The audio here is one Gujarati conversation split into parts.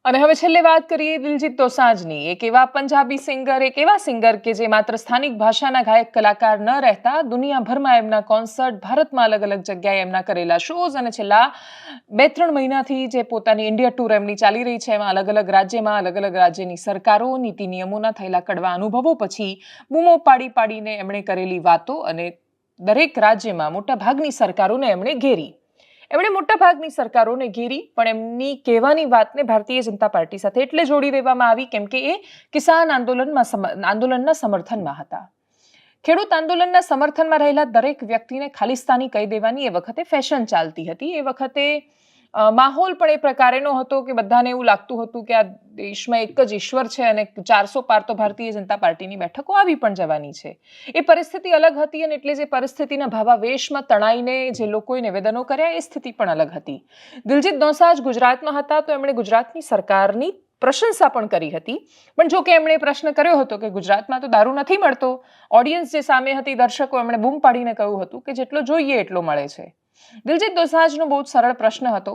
અને હવે છેલ્લે વાત કરીએ દિલજીત દોસાંજની, એક એવા પંજાબી સિંગર, એક એવા સિંગર કે જે માત્ર સ્થાનિક ભાષાના ગાયક કલાકાર ન રહેતા, દુનિયાભરમાં એમના કોન્સર્ટ, ભારતમાં અલગ અલગ જગ્યાએ એમના કરેલા શોઝ અને છેલ્લા 2-3 મહિનાથી જે પોતાની ઇન્ડિયા ટૂર એમની ચાલી રહી છે, એમાં અલગ અલગ રાજ્યમાં અલગ અલગ રાજ્યની સરકારો, નીતિ નિયમોના થયેલા કડવા અનુભવો પછી બૂમો પાડી પાડીને એમણે કરેલી વાતો અને દરેક રાજ્યમાં મોટાભાગની સરકારોને એમણે ઘેરી. એમણે મોટાભાગની સરકારોને ઘેરી, પણ એમની કહેવાની વાતને ભારતીય જનતા પાર્ટી સાથે એટલે જોડી દેવામાં આવી કેમ કે એ કિસાન આંદોલનના સમર્થનમાં હતા. ખેડૂત આંદોલનના સમર્થનમાં રહેલા દરેક વ્યક્તિને ખાલિસ્તાની કહી દેવાની એ વખતે ફેશન ચાલતી હતી. એ વખતે માહોલ પણ એ પ્રકારેનો હતો કે બધાને એવું લાગતું હતું કે આ દેશમાં એક જ ઈશ્વર છે અને 400 પાર તો ભારતીય જનતા પાર્ટીની બેઠકો આવી પણ જવાની છે. એ પરિસ્થિતિ અલગ હતી અને એટલે જે પરિસ્થિતિના ભાવાવેશમાં તણાઈને જે લોકોએ નિવેદનો કર્યા એ સ્થિતિ પણ અલગ હતી. દિલજીત દોસાંજ ગુજરાતમાં હતા તો એમણે ગુજરાતની સરકારની પ્રશંસા પણ કરી હતી, પણ જો કે એમણે પ્રશ્ન કર્યો હતો કે ગુજરાતમાં તો દારૂ નથી મળતો. ઓડિયન્સ જે સામે હતી, દર્શકો, એમણે બૂમ પાડીને કહ્યું હતું કે જેટલો જોઈએ એટલો મળે છે. દિલજીત દોસાંજનો બહુ જ સરળ પ્રશ્ન હતો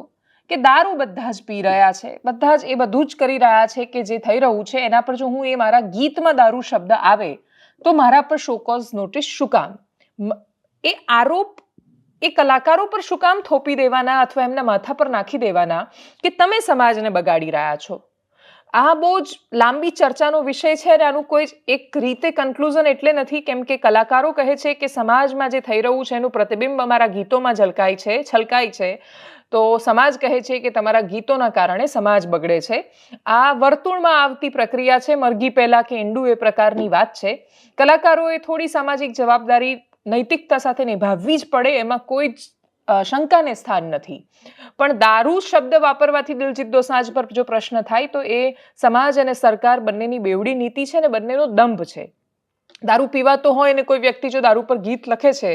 કે દારૂ બધા જ પી રહ્યા છે, બધા જ એ બધું જ કરી રહ્યા છે કે જે થઈ રહ્યું છે એના પર જો હું એ મારા ગીતમાં દારૂ શબ્દ આવે તો મારા પર શોકોઝ નોટિસ શું કામ? એ આરોપ એ કલાકારો પર શું કામ થોપી દેવાના અથવા એમના માથા પર નાખી દેવાના કે તમે સમાજને બગાડી રહ્યા છો? આ બહુ જ લાંબી ચર્ચાનો વિષય છે અને આનું કોઈ એક રીતે કન્ક્લુઝન એટલે નથી કેમ કે કલાકારો કહે છે કે સમાજમાં જે થઈ રહ્યું છે એનું પ્રતિબિંબ અમારા ગીતોમાં છલકાય છે, તો સમાજ કહે છે કે તમારા ગીતોના કારણે સમાજ બગડે છે. આ વર્તુળમાં આવતી પ્રક્રિયા છે, મરઘી પહેલા કે ઈંડું એ પ્રકારની વાત છે. કલાકારોએ થોડી સામાજિક જવાબદારી નૈતિકતા સાથે નિભાવવી જ પડે, એમાં કોઈ જ શંકાને સ્થાન નથી. પણ દારૂ શબ્દ વાપરવાથી દિલજીત દોસાંજ પર જો પ્રશ્ન થાય તો એ સમાજ અને સરકાર બંનેની બેવડી નીતિ છે અને બંનેનો દંભ છે. દારૂ પીવાતો હોય અને કોઈ વ્યક્તિ જો દારૂ પર ગીત લખે છે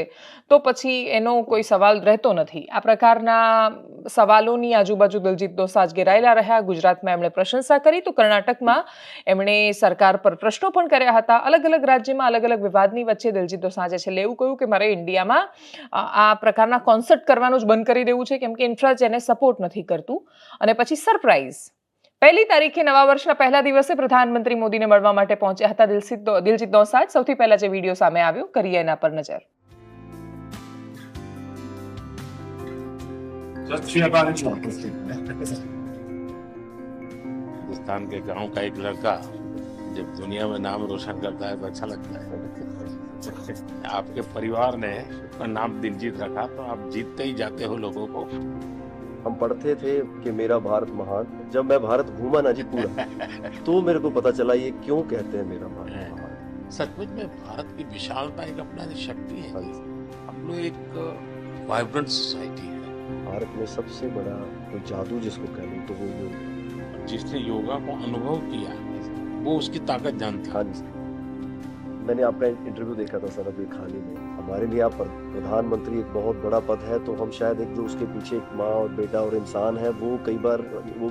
તો પછી એનો કોઈ સવાલ રહેતો નથી. આ પ્રકારના સવાલોની આજુબાજુ દિલજીત દોસાંજ ઘેરાયેલા રહ્યા. ગુજરાતમાં એમણે પ્રશંસા કરી તો કર્ણાટકમાં એમણે સરકાર પર પ્રશ્નો પણ કર્યા હતા. અલગ અલગ રાજ્યમાં અલગ અલગ વિવાદની વચ્ચે દિલજીત દોસાંજે છેલ્લે એવું કહ્યું કે મારે ઇન્ડિયામાં આ પ્રકારના કોન્સર્ટ કરવાનું જ બંધ કરી દેવું છે કેમ કે ઇન્ફ્રા એને સપોર્ટ નથી કરતું. અને પછી સરપ્રાઇઝ 1 તારીખે નવા વર્ષના પહેલા દિવસે પ્રધાનમંત્રી મોદીને મળવા માટે પહોંચ્યા હતા દિલજીત દોસાંજ. સૌથી પહેલા જે વિડીયો સામે આવ્યો, કરીએ એના પર નજર. हिंदुस्तान के गांव का एक लड़का जब दुनिया में नाम रोशन करता है तो अच्छा लगता है. आपके परिवार ने अपना नाम दिलजीत रखा तो आप जीतते ही जाते हो लोगों को. हम पढ़ते थे कि मेरा भारत महान. जब मैं भारत घूमा ना जी पूरा तो मेरे को पता चला ये क्यों कहते हैं मेरा भारत महान. सचमुच में भारत की विशालता एक अपना शक्ति है. हम लोग एक वाइब्रेंट सोसाइटी है. भारत में सबसे बड़ा तो जादू जिसको कह लूं तो वो योग. जिसने योगा को अनुभव किया वो उसकी ताकत जानता है. हाँ जी, मैंने आपका इंटरव्यू देखा था सर अभी हाल ही में. हमारे लिए आप प्रधानमंत्री एक बहुत बड़ा पद है तो हम शायद एक जो उसके पीछे एक माँ और बेटा और इंसान है वो कई बार वो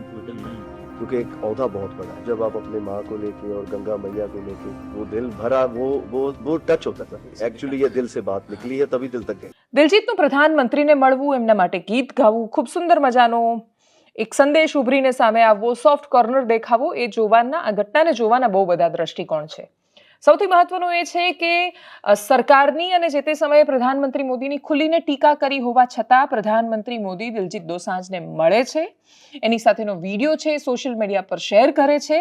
क्योंकि एक औहदा बहुत बड़ा है. जब आप अपने माँ को लेके और गंगा मैया को लेके वो दिल भरा वो टच होता था. एक्चुअली ये दिल से बात निकली है तभी दिल तक गई. દિલજીતનું પ્રધાનમંત્રીને મળવું, એમના માટે ગીત ગાવું, ખૂબ સુંદર મજાનો એક સંદેશ ઉભરીને સામે આવવો, સોફ્ટ કોર્નર દેખાવો, એ જોવાના, આ ઘટનાને જોવાના બહુ બધા દ્રષ્ટિકોણ છે. સૌથી મહત્વનું એ છે કે સરકારની અને જે તે સમયે પ્રધાનમંત્રી મોદીની ખુલ્લીને ટીકા કરી હોવા છતાં પ્રધાનમંત્રી મોદી દિલજીત દોસાંજને મળે છે, એની સાથેનો વિડીયો છે, સોશિયલ મીડિયા પર શેર કરે છે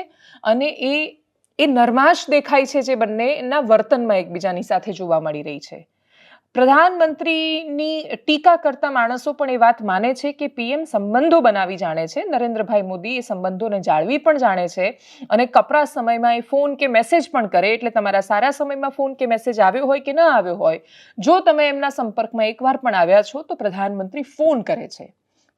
અને એ નરમાશ દેખાય છે જે બંનેના વર્તનમાં એકબીજાની સાથે જોવા મળી રહી છે. પ્રધાનમંત્રીની ટીકા કરતા માણસો પણ એ વાત માને છે કે પીએમ સંબંધો બનાવી જાણે છે. નરેન્દ્રભાઈ મોદી એ સંબંધોને જાળવી પણ જાણે છે અને કપરા સમયમાં એ ફોન કે મેસેજ પણ કરે. એટલે તમારા સારા સમયમાં ફોન કે મેસેજ આવ્યો હોય કે ન આવ્યો હોય, જો તમે એમના સંપર્કમાં એકવાર પણ આવ્યા છો તો પ્રધાનમંત્રી ફોન કરે છે.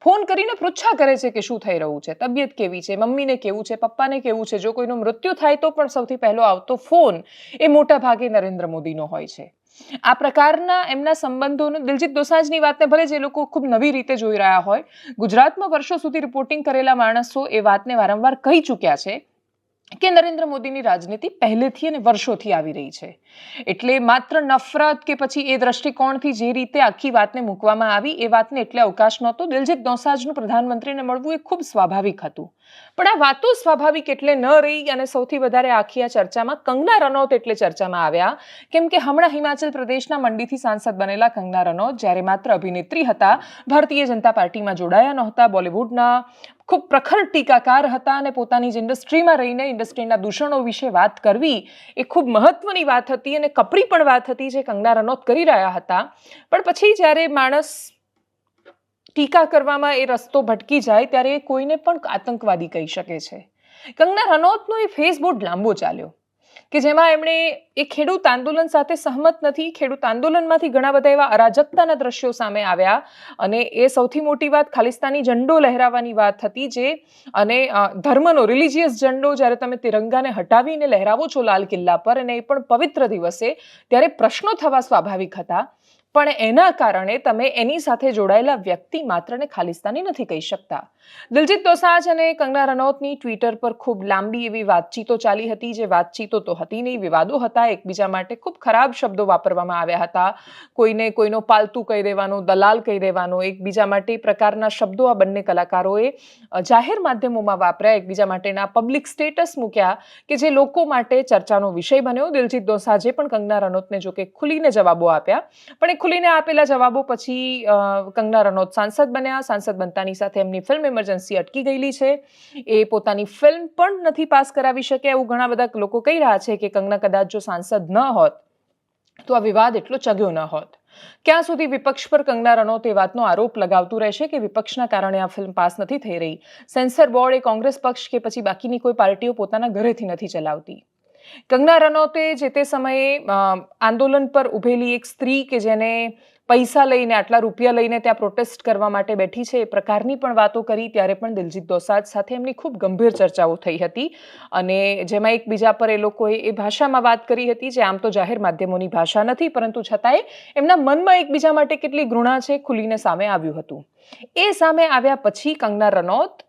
ફોન કરીને પૃચ્છા કરે છે કે શું થઈ રહ્યું છે, તબિયત કેવી છે, મમ્મીને કેવું છે, પપ્પાને કેવું છે. જો કોઈનું મૃત્યુ થાય તો પણ સૌથી પહેલો આવતો ફોન એ મોટા ભાગે નરેન્દ્ર મોદીનો હોય છે. આ પ્રકારના એમના સંબંધોનો દિલજીત દોસાંજની વાતને ભલે જે લોકો ખૂબ નવી રીતે જોઈ રહ્યા હોય, ગુજરાતમાં વર્ષો સુધી રિપોર્ટિંગ કરેલા માણસો એ વાતને વારંવાર કહી ચૂક્યા છે કે નરેન્દ્ર મોદીની રાજનીતિ પહેલેથી અને વર્ષોથી આવી રહી છે. એટલે માત્ર નફરત કે પછી એ દ્રષ્ટિકોણથી જે રીતે આખી વાતને મૂકવામાં આવી એ વાતને એટલે અવકાશ નહોતો. દિલજીત દોસાંજનું પ્રધાનમંત્રીને મળવું એ ખૂબ સ્વાભાવિક હતું. પણ આ વાતો સ્વાભાવિક એટલે ન રહી અને સૌથી વધારે આખી આ ચર્ચામાં કંગના રનૌત એટલે ચર્ચામાં આવ્યા કેમ કે હમણાં હિમાચલ પ્રદેશના મંડીથી સાંસદ બનેલા કંગના રનૌત જ્યારે માત્ર અભિનેત્રી હતા, ભારતીય જનતા પાર્ટીમાં જોડાયા નહોતા, બોલિવૂડના ખૂબ પ્રખર ટીકાકાર હતા અને પોતાની જ ઇન્ડસ્ટ્રીમાં રહીને ઇન્ડસ્ટ્રીના દૂષણો વિશે વાત કરવી એ ખૂબ મહત્વની વાત હતી અને કપરી પણ વાત હતી જે કંગના રનૌત કરી રહ્યા હતા. પણ પછી જ્યારે માણસ ટીકા કરવામાં એ રસ્તો ભટકી જાય ત્યારે કોઈને પણ આતંકવાદી કહી શકે છે. કંગના રનૌતનો એ ફેસ બહુ લાંબો ચાલ્યો કે જેમાં એમણે એ ખેડૂત આંદોલન સાથે સહમત નથી, ખેડૂત આંદોલનમાંથી ઘણા બધા એવા અરાજકતાના દ્રશ્યો સામે આવ્યા અને એ સૌથી મોટી વાત ખાલિસ્તાની ઝંડો લહેરાવવાની વાત હતી જે અને ધર્મનો રિલિજિયસ ઝંડો જ્યારે તમે તિરંગાને હટાવીને લહેરાવો છો લાલ કિલ્લા પર અને એ પણ પવિત્ર દિવસે ત્યારે પ્રશ્નો થવા સ્વાભાવિક હતા. પણ એના કારણે તમે એની સાથે જોડાયેલા વ્યક્તિ માત્રને ખાલિસ્તાની નથી કહી શકતા. દિલજીત દોસાંઝ અને કંગના રનૌતની ટ્વિટર પર ખૂબ લાંબી એવી વાતચીતો ચાલી હતી જે વાતચીતો તો હતી નહીં, વિવાદો હતા, એકબીજા માટે ખૂબ ખરાબ શબ્દો વાપરવામાં આવ્યા હતા. કોઈને કોઈનો પાલતુ કહી દેવાનો, દલાલ કહી દેવાનો, એકબીજા માટે પ્રકારના શબ્દો આ બંને કલાકારોએ જાહેર માધ્યમોમાં વાપર્યા, એકબીજા માટેના પબ્લિક સ્ટેટસ મૂક્યા કે જે લોકો માટે ચર્ચાનો વિષય બન્યો. દિલજીત દોસાંઝે પણ કંગના રનૌતને જો કે ખુલીને જવાબો આપ્યા, પણ એ ખુલીને આપેલા જવાબો પછી કંગના રનૌત સાંસદ બન્યા. સાંસદ બનતાની સાથે એમની ફિલ્મ ઇમરજન્સી અટકી ગયેલી છે, એ પોતાની ફિલ્મ પણ નથી પાસ કરાવી શક્યા. એવું ઘણા બધા લોકો કહી રહ્યા છે કે કંગના કદાચ જો સાંસદ ન હોત તો આ વિવાદ એટલો ચગ્યો ન હોત. ક્યાં સુધી વિપક્ષ પર કંગના રનૌત એ વાતનો આરોપ લગાવતું રહેશે કે વિપક્ષના કારણે આ ફિલ્મ પાસ નથી થઈ રહી. સેન્સર બોર્ડ એ કોંગ્રેસ પક્ષ કે પછી બાકીની કોઈ પાર્ટીઓ પોતાના ઘરેથી નથી ચલાવતી. કંગના રનૌતે જે તે સમયે આંદોલન પર ઉભેલી એક સ્ત્રી કે જેને પૈસા લઈને આટલા રૂપિયા લઈને ત્યાં પ્રોટેસ્ટ કરવા માટે બેઠી છે એ પ્રકારની પણ વાતો કરી. ત્યારે પણ દિલજીત દોસાંઝ સાથે એમની ખૂબ ગંભીર ચર્ચાઓ થઈ હતી અને જેમાં એકબીજા પર એ લોકોએ એ ભાષામાં વાત કરી હતી જે આમ તો જાહેર માધ્યમોની ભાષા નથી, પરંતુ છતાંય એમના મનમાં એકબીજા માટે કેટલી ઘૃણા છે ખુલીને સામે આવ્યું હતું. એ સામે આવ્યા પછી કંગના રનૌત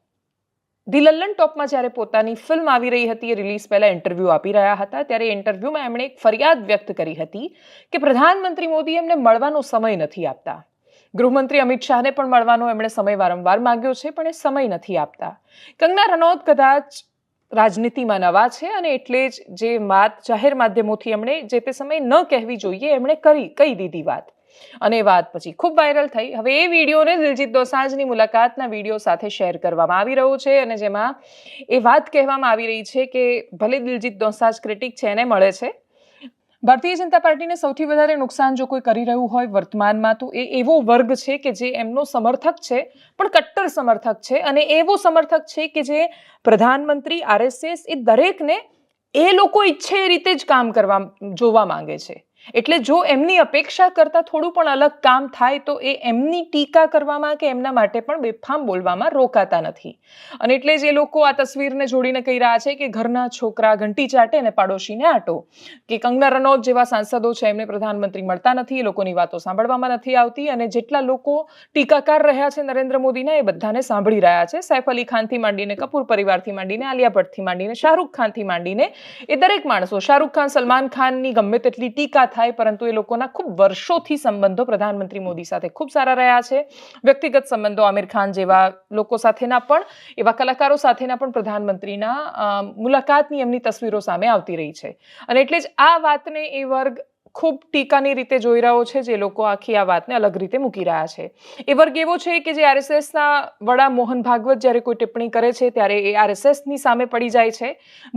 ધી લલ્લન ટોપમાં જ્યારે પોતાની ફિલ્મ આવી રહી હતી, એ રિલીઝ પહેલા ઇન્ટરવ્યૂ આપી રહ્યા હતા, ત્યારે ઇન્ટરવ્યૂમાં એમણે એક ફરિયાદ વ્યક્ત કરી હતી કે પ્રધાનમંત્રી મોદી એમને મળવાનો સમય નથી આપતા. ગૃહમંત્રી અમિત શાહને પણ મળવાનો એમણે સમય વારંવાર માંગ્યો છે પણ એ સમય નથી આપતા. કંગના રનૌત કદાચ રાજનીતિમાં નવા છે અને એટલે જ જે વાત જાહેર માધ્યમોથી એમણે જે તે સમયે ન કહેવી જોઈએ એમણે કહી દીધી વાત અને વાત પછી ખૂબ વાયરલ થઈ. હવે એ વિડીયોને દિલજીત દોસાંઝની મુલાકાતના વિડીયો સાથે શેર કરવામાં આવી રહ્યો છે અને જેમાં એ વાત કહેવામાં આવી રહી છે કે ભલે દિલજીત દોસાંઝ ક્રિટિક છે એને મળે છે, ભારતીય જનતા પાર્ટીને સૌથી વધારે નુકસાન જો કોઈ કરી રહ્યું હોય વર્તમાનમાં તો એ એવો વર્ગ છે કે જે એમનો સમર્થક છે પણ કટ્ટર સમર્થક છે અને એવો સમર્થક છે કે જે પ્રધાનમંત્રી, RSS એ દરેકને એ લોકો ઈચ્છે એ રીતે જ કામ કરવા જોવા માંગે છે. એટલે જો એમની અપેક્ષા કરતાં થોડું પણ અલગ કામ થાય તો એ એમની ટીકા કરવામાં કે એમના માટે પણ બેફામ બોલવામાં રોકાતા નથી. અને એટલે જ એ લોકો આ તસવીરને જોડીને કહી રહ્યા છે કે ઘરના છોકરા ઘંટી ચાટે ને પાડોશીને આટો, કે કંગના રનૌત જેવા સાંસદો છે એમને પ્રધાનમંત્રી મળતા નથી, એ લોકોની વાતો સાંભળવામાં નથી આવતી અને જેટલા લોકો ટીકાકાર રહ્યા છે નરેન્દ્ર મોદીના એ બધાને સાંભળી રહ્યા છે. સૈફ અલી ખાનથી માંડીને કપૂર પરિવારથી માંડીને આલિયા ભટ્ટથી માંડીને શાહરૂખ ખાનથી માંડીને એ દરેક માણસો, શાહરૂખ ખાન સલમાન ખાનની ગમે તેટલી ટીકા થાય પરંતુ એ લોકોના ખૂબ વર્ષોથી સંબંધો પ્રધાનમંત્રી મોદી સાથે ખૂબ સારા રહ્યા છે. વ્યક્તિગત સંબંધો આમિર ખાન જેવા લોકો સાથેના પણ, એવા કલાકારો સાથેના પણ પ્રધાનમંત્રીના મુલાકાતની એમની તસવીરો સામે આવતી રહી છે અને એટલે જ આ વાતને એ વર્ગ ખૂબ ટીકાની રીતે જોઈ રહ્યો છે, જે લોકો આખી આ વાતને અલગ રીતે મૂકી રહ્યા છે. એ વર્ગ એવો છે કે જે RSSના વડા મોહન ભાગવત જ્યારે કોઈ ટિપ્પણી કરે છે ત્યારે એ RSSની સામે પડી જાય છે.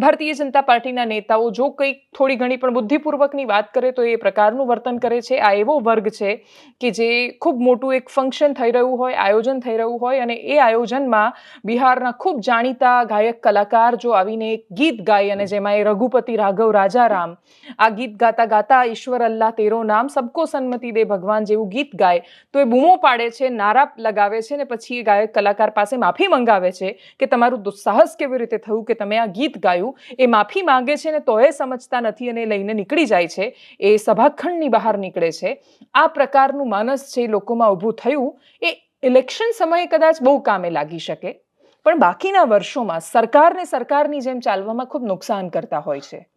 ભારતીય જનતા પાર્ટીના નેતાઓ જો કંઈક થોડી ઘણી પણ બુદ્ધિપૂર્વકની વાત કરે તો એ પ્રકારનું વર્તન કરે છે. આ એવો વર્ગ છે કે જે ખૂબ મોટું એક ફંક્શન થઈ રહ્યું હોય, આયોજન થઈ રહ્યું હોય અને એ આયોજનમાં બિહારના ખૂબ જાણીતા ગાયક કલાકાર જો આવીને એક ગીત ગાય અને જેમાં એ રઘુપતિ રાઘવ રાજારામ આ ગીત ગાતા ગાતા ઈશ્વર અલ્લાહ તેરો નામ સબકો સન્મતિ દે ભગવાન જેવું ગીત ગાય તો એ બૂમો પાડે છે, નારા લગાવે છે ને પછી એ ગાયક કલાકાર પાસે માફી મંગાવે છે કે તમારું દુસ્સાહસ કેવી રીતે થયું કે તમે આ ગીત ગાયું. એ માફી માંગે છે ને તો એ સમજતા નથી અને લઈને નીકળી જાય છે, એ સભાખંડની બહાર નીકળે છે. આ પ્રકારનું માનસ છે લોકોમાં ઊભું થયું એ ઇલેક્શન સમયે કદાચ બહુ કામે લાગી શકે પણ બાકીના વર્ષોમાં સરકારને સરકારની જેમ ચાલવામાં ખૂબ નુકસાન કરતા હોય છે.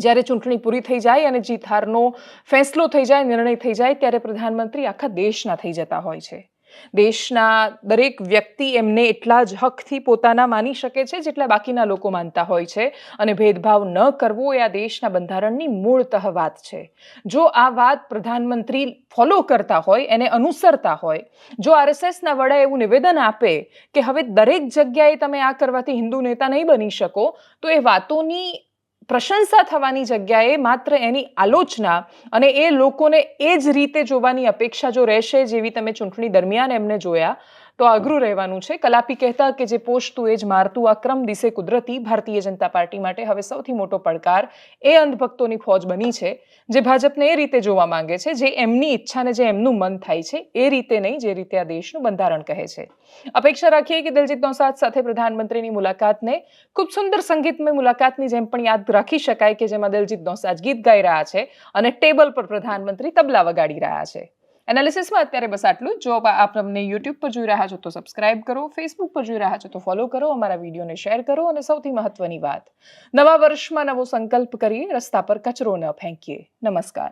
જ્યારે ચૂંટણી પૂરી થઈ જાય અને જીત હારનો ફેસલો થઈ જાય, નિર્ણય થઈ જાય ત્યારે પ્રધાનમંત્રી આખા દેશના થઈ જતા હોય છે. દેશના દરેક વ્યક્તિ એમને એટલા જ હકથી પોતાના માની શકે છે જેટલા બાકીના લોકો માનતા હોય છે, અને ભેદભાવ ન કરવો એ આ દેશના બંધારણની મૂળતઃ વાત છે. જો આ વાત પ્રધાનમંત્રી ફોલો કરતા હોય, એને અનુસરતા હોય, જો RSSના વડા એવું નિવેદન આપે કે હવે દરેક જગ્યાએ તમે આ કરવાથી હિન્દુ નેતા નહીં બની શકો, તો એ વાતોની પ્રશંસા થવાની જગ્યાએ માત્ર એની આલોચના અને એ લોકોને એ જ રીતે જોવાની અપેક્ષા જો રહેશે જેવી તમે ચૂંટણી દરમિયાન એમને જોયા, તો અઘરું રહેવાનું છે. કલાપી કહેતા કે જે પોષતું એ જ મારતું, આ ક્રમ દિશે કુદરતી ભારતીય જનતા પાર્ટી માટે હવે સૌથી મોટો પડકાર એ અંધભક્તોની ફોજ બની છે, જે ભાજપને એ રીતે જોવા માંગે છે, જે એમની ઈચ્છાને જે એમનું મન થાય છે એ રીતે નહીં, જે રીતે આ દેશનું બંધારણ કહે છે. અપેક્ષા રાખીએ કે દિલજીત દોસાંઝ સાથે પ્રધાનમંત્રીની મુલાકાતને ખૂબ સુંદર સંગીતમય મુલાકાતની જેમ પણ યાદ રાખી શકાય, કે જેમાં દિલજીત દોસાંઝ ગીત ગાઈ રહ્યા છે અને ટેબલ પર પ્રધાનમંત્રી તબલા વગાડી રહ્યા છે. એનાલિસિસમાં અત્યારે બસ આટલું જ. જો આપ અમને યુટ્યુબ પર જોઈ રહ્યા છો તો સબસ્ક્રાઇબ કરો, ફેસબુક પર જોઈ રહ્યા છો તો ફોલો કરો, અમારા વિડીયોને શેર કરો, અને સૌથી મહત્વની વાત, નવા વર્ષમાં નવો સંકલ્પ કરીએ, રસ્તા પર કચરો ન ફેંકીએ. નમસ્કાર.